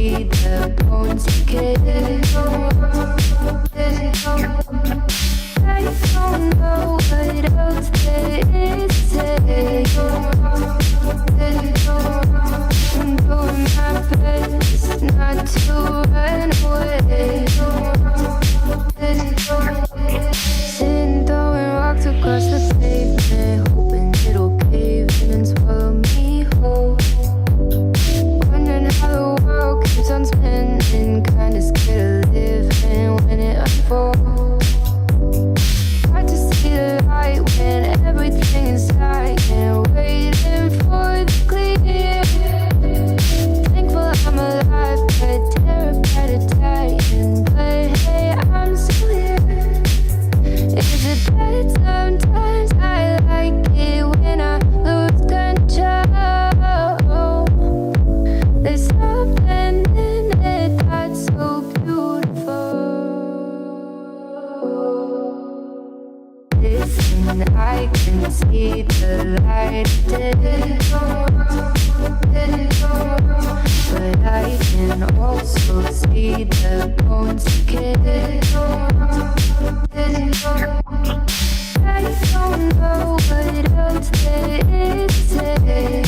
see the bones decay. I don't know what else there is to say. I'm doing my best not to run away. Sitting throwing rocks across the pavement, hoping it'll cave in and swallow me whole. Wondering how the world keeps on spinning, kinda scared of living when it unfolds. Hard to see the light when everything is silent, waiting for the clear. Thankful I'm alive, but terrified of dying. But hey, I'm still here. Is it bad sometimes? I like it when I lose control. There's something in it that's so beautiful. Listen, I can see the light of day, but I can also see the bones decay. I don't know what else there is to say.